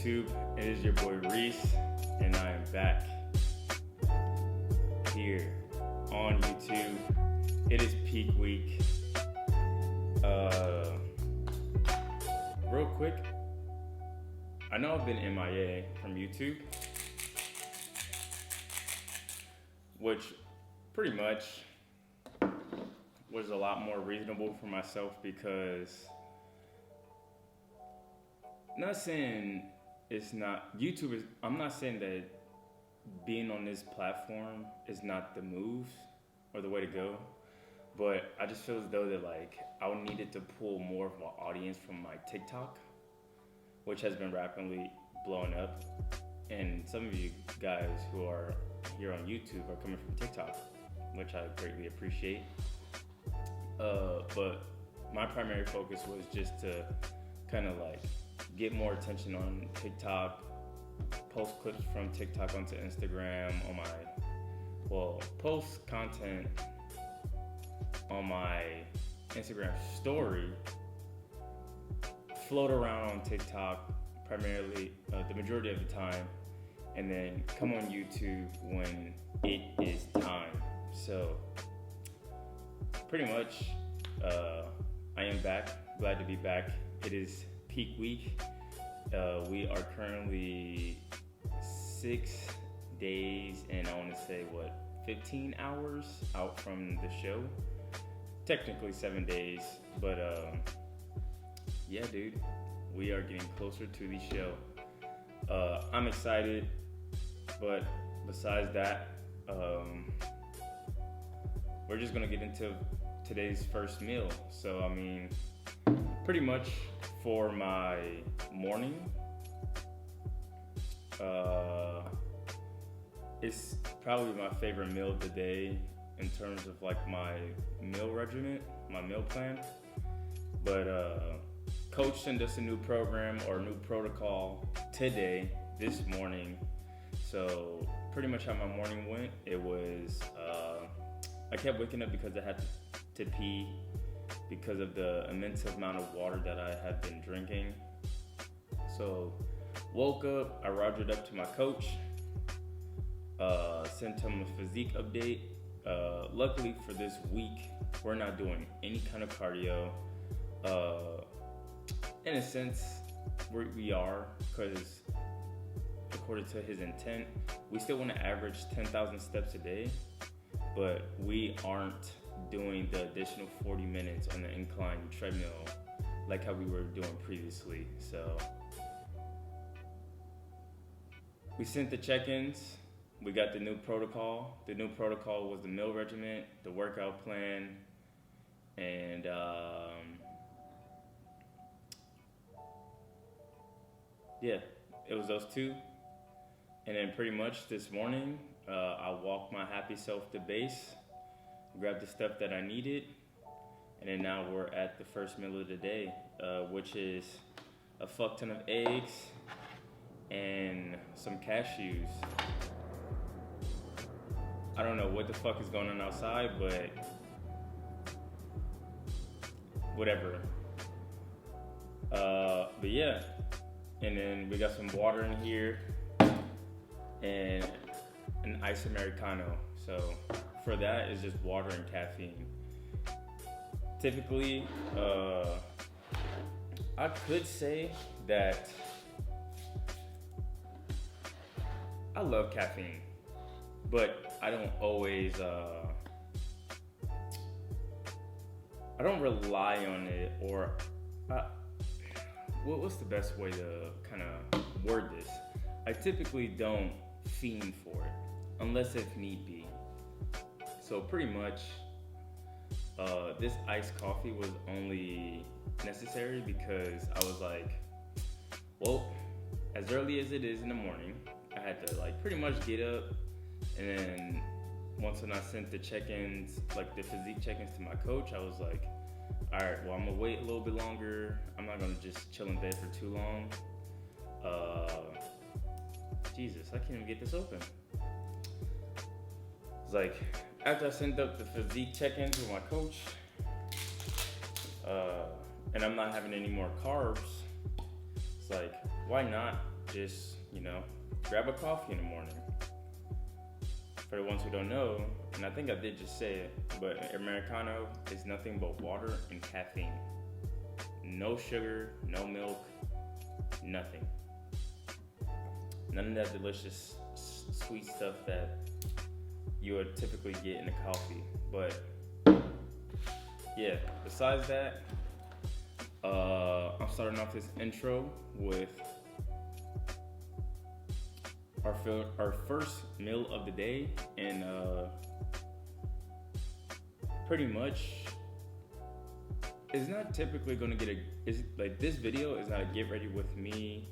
YouTube? It is your boy Reese, and I am back here on YouTube. It is peak week. Real quick, I know I've been MIA from YouTube, which pretty much was a lot more reasonable for myself because not saying it's not YouTube is I'm not saying that being on this platform is not the move or the way to go, but I just feel as though that I needed to pull more of my audience from my TikTok, which has been rapidly blowing up, and some of you guys who are here on YouTube are coming from TikTok, which I greatly appreciate. But my primary focus was just to kind of get more attention on TikTok, post clips from TikTok onto Instagram on post content on my Instagram story, float around on TikTok primarily the majority of the time, and then come on YouTube when it is time. So pretty much I am back, glad to be back. It is peak week. We are currently 6 days and I want to say 15 hours out from the show. Technically 7 days, but yeah, dude, we are getting closer to the show. I'm excited, but besides that, we're just gonna get into today's first meal. So I mean, pretty much for my morning, it's probably my favorite meal of the day in terms of my meal regimen, my meal plan. But coach sent us a new program or a new protocol this morning. So pretty much how my morning went, it was I kept waking up because I had to pee because of the immense amount of water that I have been drinking. So woke up, I rogered up to my coach, sent him a physique update. Luckily for this week, we're not doing any kind of cardio. In a sense, we are, because according to his intent, we still want to average 10,000 steps a day, but we aren't doing the additional 40 minutes on the incline treadmill like how we were doing previously. So we sent the check-ins. We got the new protocol. The new protocol was the meal regimen, the workout plan, and yeah, it was those two. And then pretty much this morning, I walked my happy self to base, grabbed the stuff that I needed, and then now we're at the first meal of the day, which is a fuck ton of eggs and some cashews. I don't know what the fuck is going on outside, but whatever. But yeah, and then we got some water in here and an ice Americano. So for that, it's just water and caffeine. Typically, I could say that I love caffeine, but I don't always, I don't rely on it, or what's the best way to kind of word this? I typically don't fiend for it, unless if need be. So pretty much, this iced coffee was only necessary because I was as early as it is in the morning, I had to pretty much get up. And then once when I sent the check-ins, the physique check-ins to my coach, I was like, all right, well, I'm gonna wait a little bit longer. I'm not gonna just chill in bed for too long. Jesus, I can't even get this open. It's after I sent up the physique check-ins with my coach, and I'm not having any more carbs, it's why not just, grab a coffee in the morning. For the ones who don't know, and I think I did just say it, but Americano is nothing but water and caffeine. No sugar, no milk, nothing. None of that delicious sweet stuff that you would typically get in a coffee. But yeah, besides that, I'm starting off this intro with our first meal of the day, and pretty much it's not typically going to this video is not a get ready with me.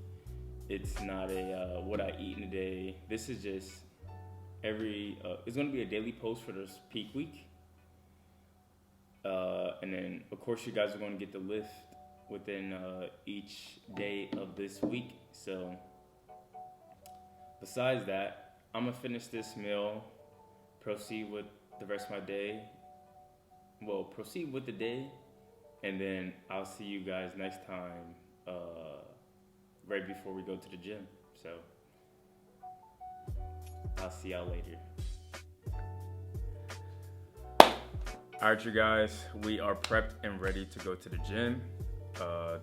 It's not a what I eat in a day. This is just it's going to be a daily post for this peak week, and then of course you guys are going to get the list within each day of this week. So besides that, I'm gonna finish this meal, proceed with the rest of my day. Well, proceed with the day, and then I'll see you guys next time, right before we go to the gym. So I'll see y'all later. All right, you guys, we are prepped and ready to go to the gym.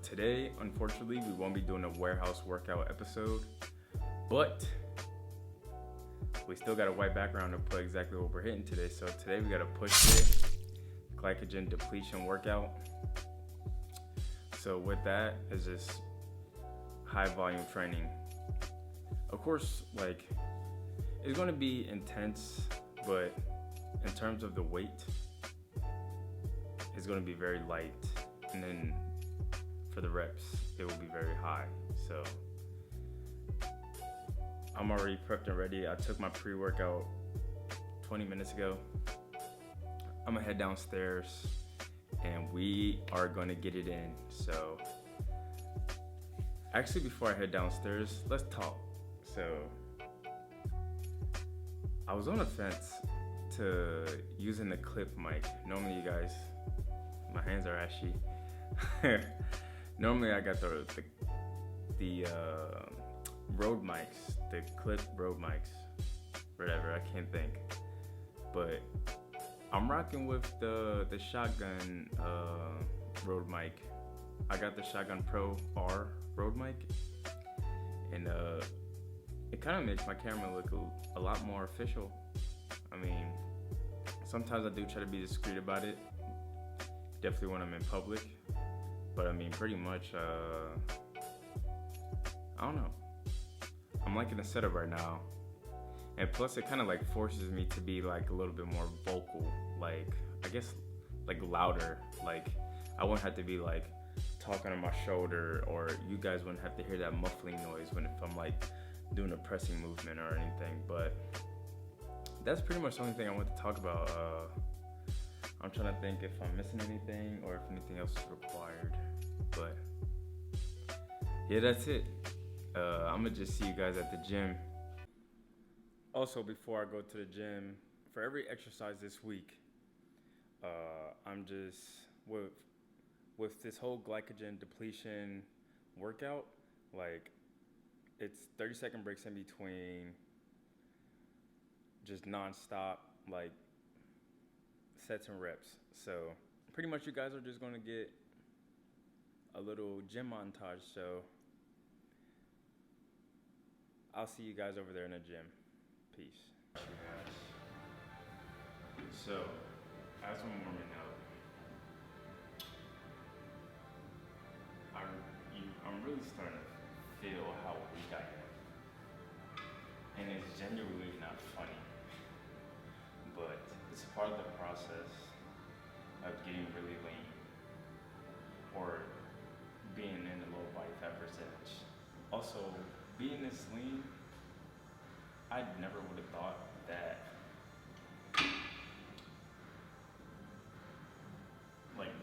Today, unfortunately, we won't be doing a warehouse workout episode, but we still got a white background to put exactly what we're hitting today. So today we got a push-day glycogen depletion workout. So with that, it's just high volume training. Of course, it's going to be intense, but in terms of the weight, it's going to be very light. And then for the reps, it will be very high. So I'm already prepped and ready. I took my pre-workout 20 minutes ago. I'm gonna head downstairs and we are gonna get it in. So actually, before I head downstairs, let's talk. So I was on the fence to using the clip mic. Normally, you guys, my hands are ashy. Normally I got the Rode mics, the clip Rode mics, whatever, I can't think. But I'm rocking with the shotgun Rode mic. I got the Shotgun Pro R Rode mic, and it kind of makes my camera look a lot more official. I mean, sometimes I do try to be discreet about it, definitely when I'm in public, but I mean, pretty much, I don't know. I'm liking the setup right now, and plus it kind of forces me to be a little bit more vocal, I guess louder. I wouldn't have to be talking on my shoulder, or you guys wouldn't have to hear that muffling noise if I'm doing a pressing movement or anything. But that's pretty much the only thing I want to talk about. I'm trying to think if I'm missing anything or if anything else is required, but yeah, that's it. I'm gonna just see you guys at the gym. Also, before I go to the gym, for every exercise this week, I'm just with this whole glycogen depletion workout, it's 30-second breaks in between, just non-stop, sets and reps. So pretty much you guys are just gonna get a little gym montage. So I'll see you guys over there in the gym. Peace. So, as I'm warming up, I'm really starting to feel how weak I am. And it's genuinely not funny. But it's part of the process of getting really lean, or being in the low body fat percentage. Also, being this lean, I never would have thought that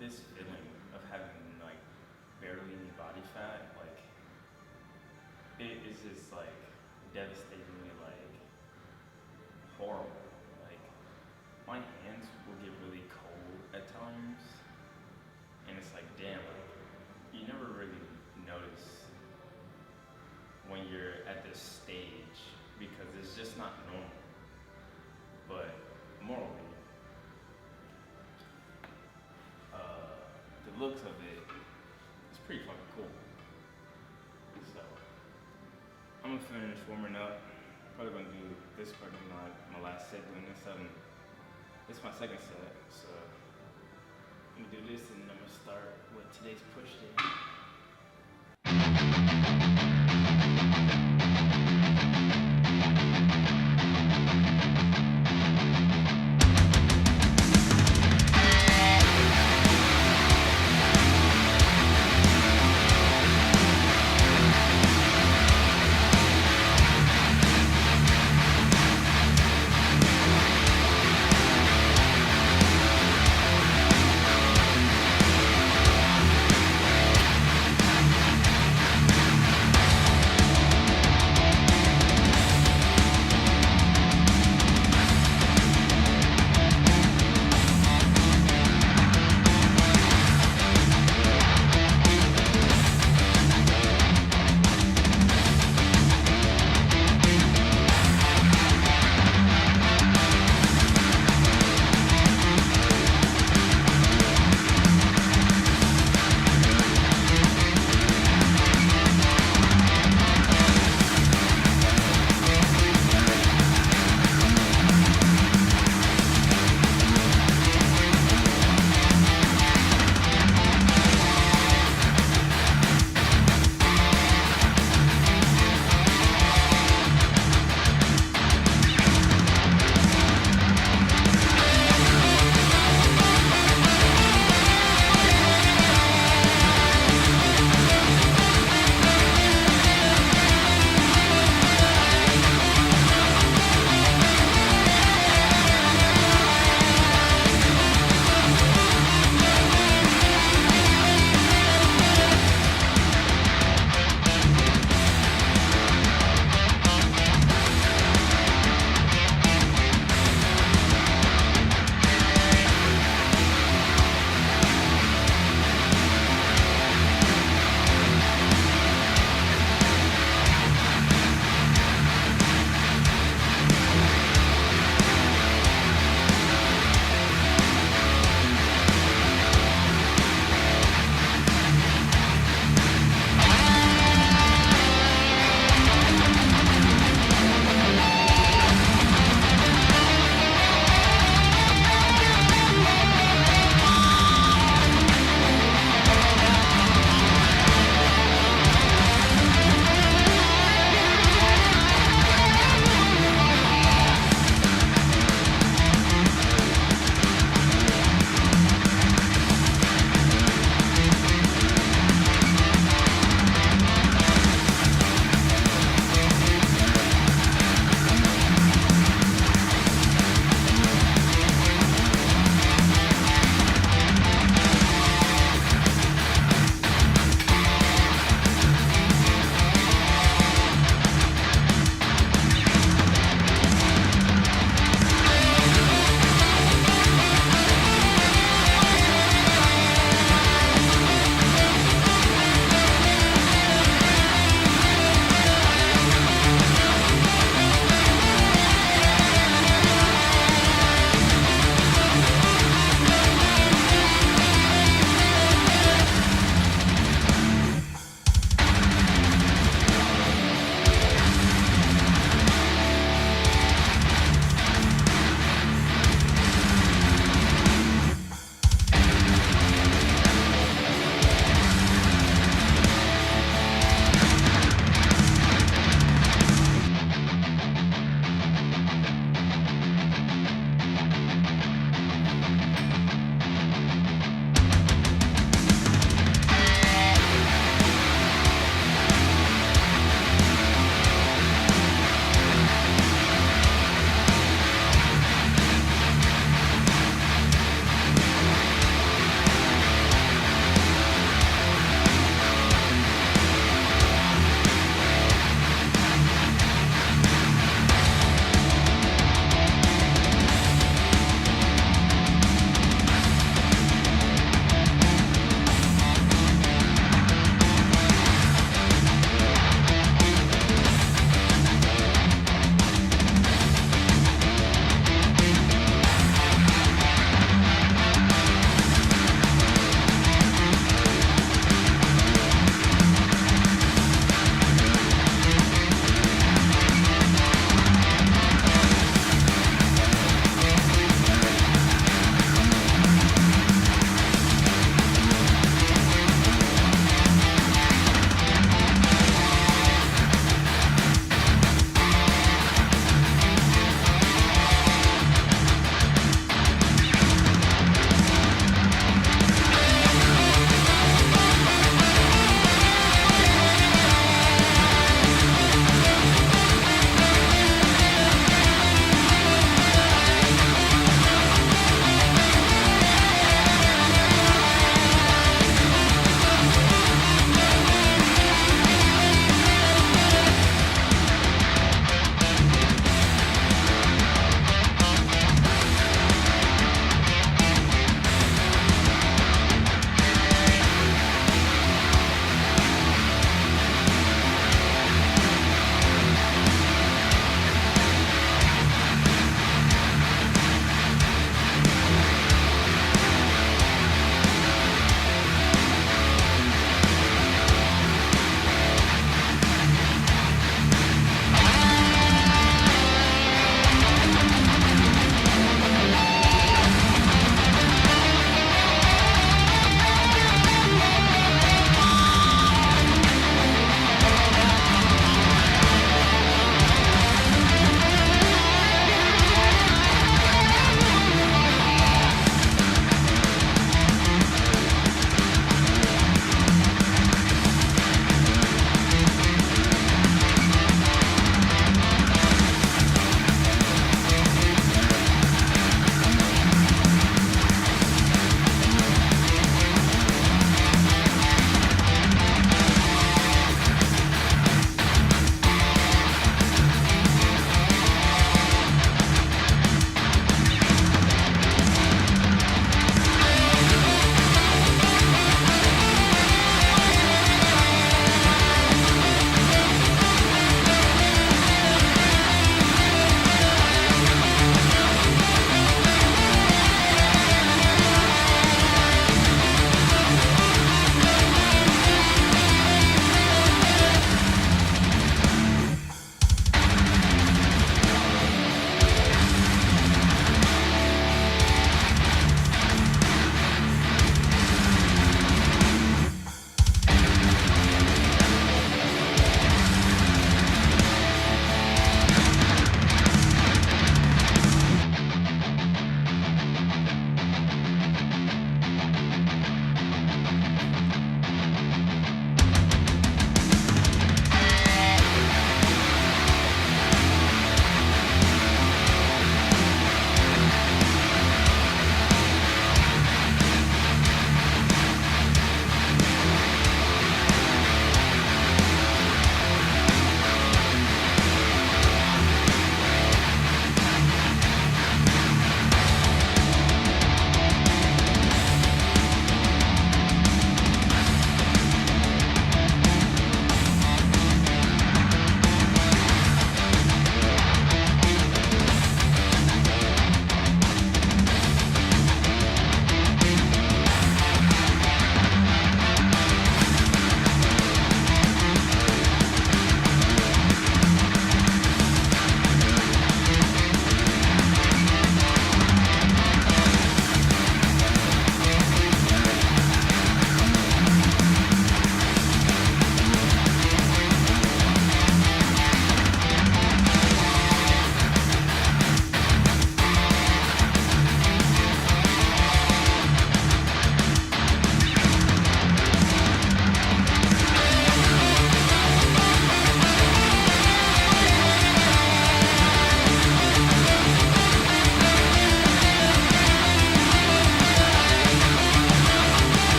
this feeling of having barely any body fat, it is just devastatingly horrible. My hands will get really cold at times, and it's damn, you never really notice when you're at this stage because it's just not normal. But morally, the looks of it is pretty fucking cool. So I'm gonna finish warming up. Probably gonna do this part of my last set doing this. This is my second set, so I'm gonna do this and then I'm gonna start with today's push day.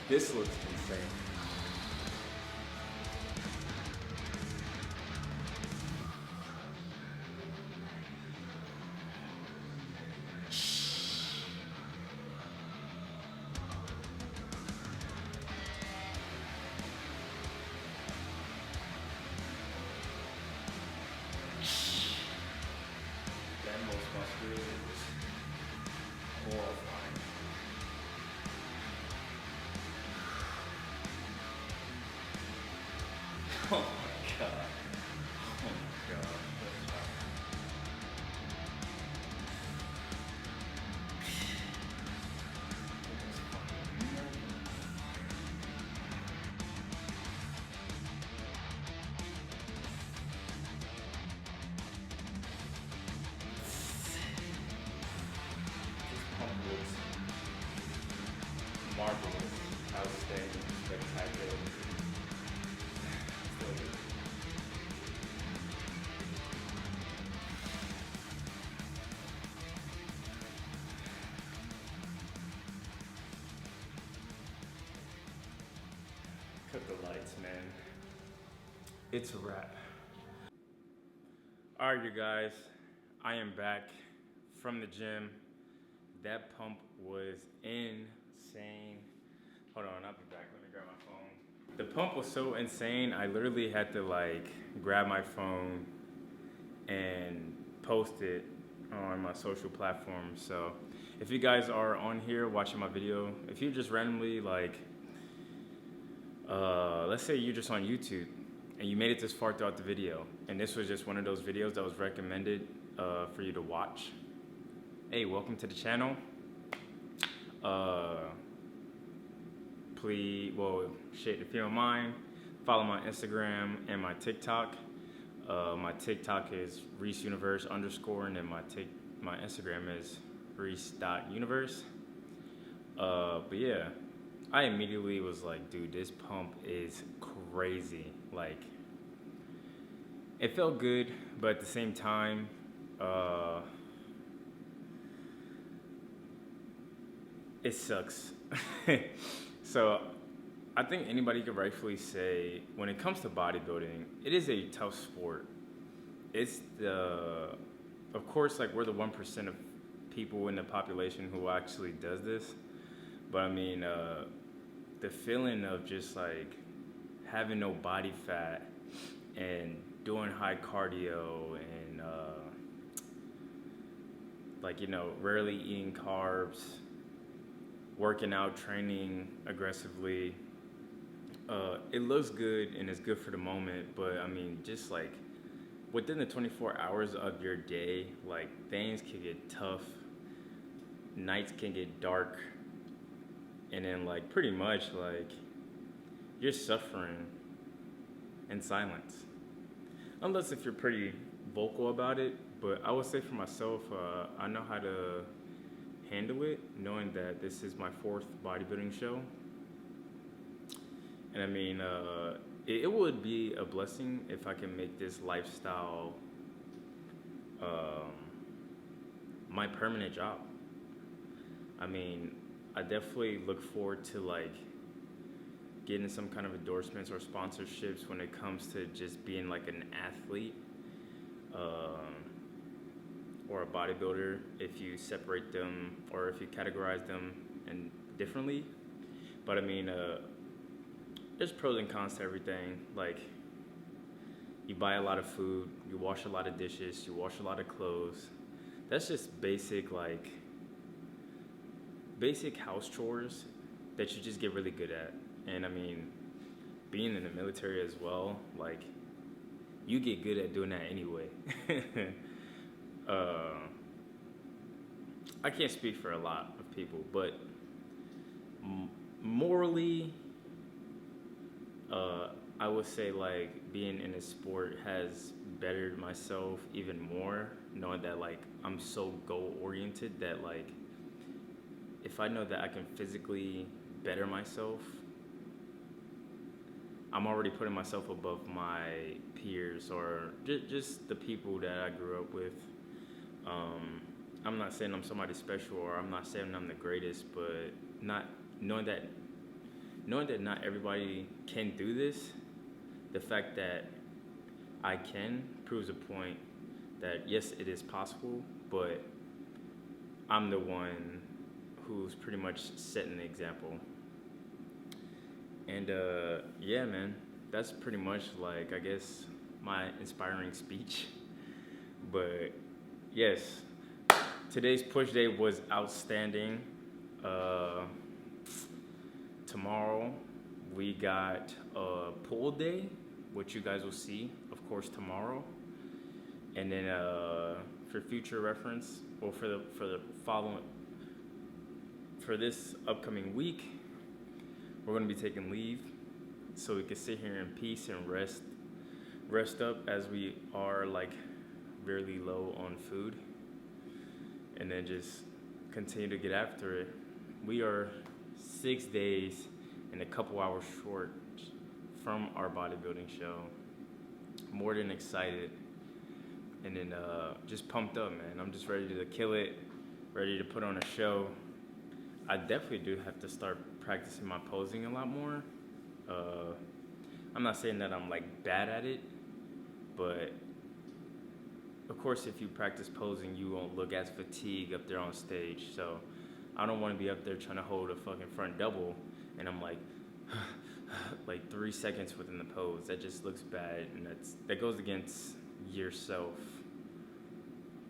This looks insane. That most muscular is horrifying. Oh my god. Oh my god. This pump looks marvelous, outstanding, spectacular. Cut the lights, man. It's a wrap. Alright, you guys, I am back from the gym. That pump was insane. Hold on, I'll be back. Let me grab my phone. The pump was so insane, I literally had to like grab my phone and post it on my social platforms. So if you guys are on here watching my video, if you just randomly like, let's say you're just on YouTube and you made it this far throughout the video, and this was just one of those videos that was recommended for you to watch. Hey, welcome to the channel. Please, well, shit, if you don't mind, follow my Instagram and my TikTok. My TikTok is rese.universe _ and then my Instagram is rese.universe. But yeah, I immediately was like, dude, this pump is crazy. Like, it felt good, but at the same time, it sucks. So I think anybody could rightfully say, when it comes to bodybuilding, it is a tough sport. It's of course, like, we're the 1% of people in the population who actually does this. But I mean, the feeling of just like having no body fat and doing high cardio and like, you know, rarely eating carbs, working out, training aggressively, it looks good and it's good for the moment, but I mean, just like within the 24 hours of your day, like, things can get tough, nights can get dark, and then like pretty much like you're suffering in silence, unless if you're pretty vocal about it. But I would say for myself, I know how to handle it, knowing that this is my 4th bodybuilding show. And I mean, it would be a blessing if I can make this lifestyle my permanent job. I mean, I definitely look forward to like getting some kind of endorsements or sponsorships when it comes to just being like an athlete or a bodybuilder, if you separate them or if you categorize them and differently. But I mean, there's pros and cons to everything. Like, you buy a lot of food, you wash a lot of dishes, you wash a lot of clothes. That's just basic house chores that you just get really good at. And I mean, being in the military as well, like, you get good at doing that anyway. I can't speak for a lot of people, but morally, I would say like being in a sport has bettered myself even more, knowing that like I'm so goal oriented that like if I know that I can physically better myself, I'm already putting myself above my peers or just the people that I grew up with. I'm not saying I'm somebody special, or I'm not saying I'm the greatest, but not knowing that knowing that not everybody can do this, the fact that I can proves a point that yes, it is possible, but I'm the one who's pretty much setting the example. And yeah, man, that's pretty much like, I guess, my inspiring speech. But yes, today's push day was outstanding. Tomorrow we got a pull day, which you guys will see, of course, tomorrow. And then for future reference, or for the following, for this upcoming week, we're gonna be taking leave, so we can sit here in peace and rest up, as we are like really low on food, and then just continue to get after it. We are 6 days and a couple hours short from our bodybuilding show. More than excited, and then just pumped up, man. I'm just ready to kill it, ready to put on a show. I definitely do have to start practicing my posing a lot more. I'm not saying that I'm like bad at it, but of course if you practice posing, you won't look as fatigued up there on stage. So I don't want to be up there trying to hold a fucking front double and I'm like like 3 seconds within the pose. That just looks bad, and that goes against yourself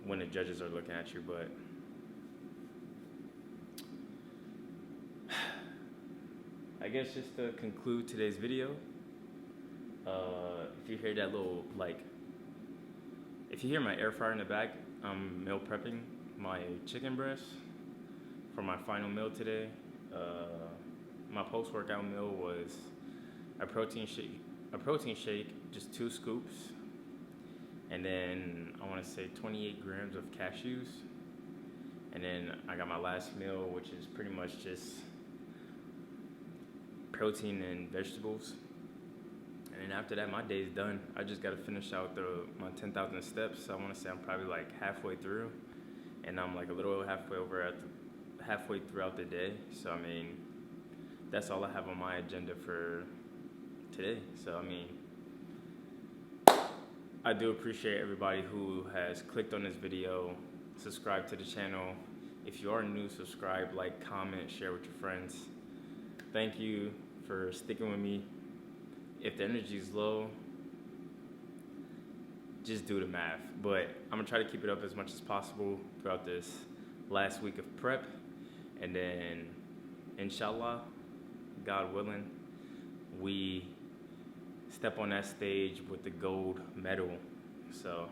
when the judges are looking at you. But I guess just to conclude today's video, if you hear that little, like, if you hear my air fryer in the back, I'm meal prepping my chicken breast for my final meal today. My post-workout meal was a protein shake, just 2 scoops, and then I want to say 28 grams of cashews. And then I got my last meal, which is pretty much just protein and vegetables. And then after that, my day's done. I just got to finish out my 10,000 steps. I want to say I'm probably like halfway through, and I'm like a little halfway throughout the day. So I mean, that's all I have on my agenda for today. So I mean, I do appreciate everybody who has clicked on this video, subscribe to the channel. If you are new, subscribe, like, comment, share with your friends. Thank you for sticking with me. If the energy is low, just do the math. But I'm gonna try to keep it up as much as possible throughout this last week of prep. And then, inshallah, God willing, we step on that stage with the gold medal. So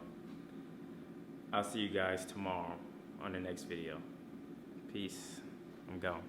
I'll see you guys tomorrow on the next video. Peace. I'm gone.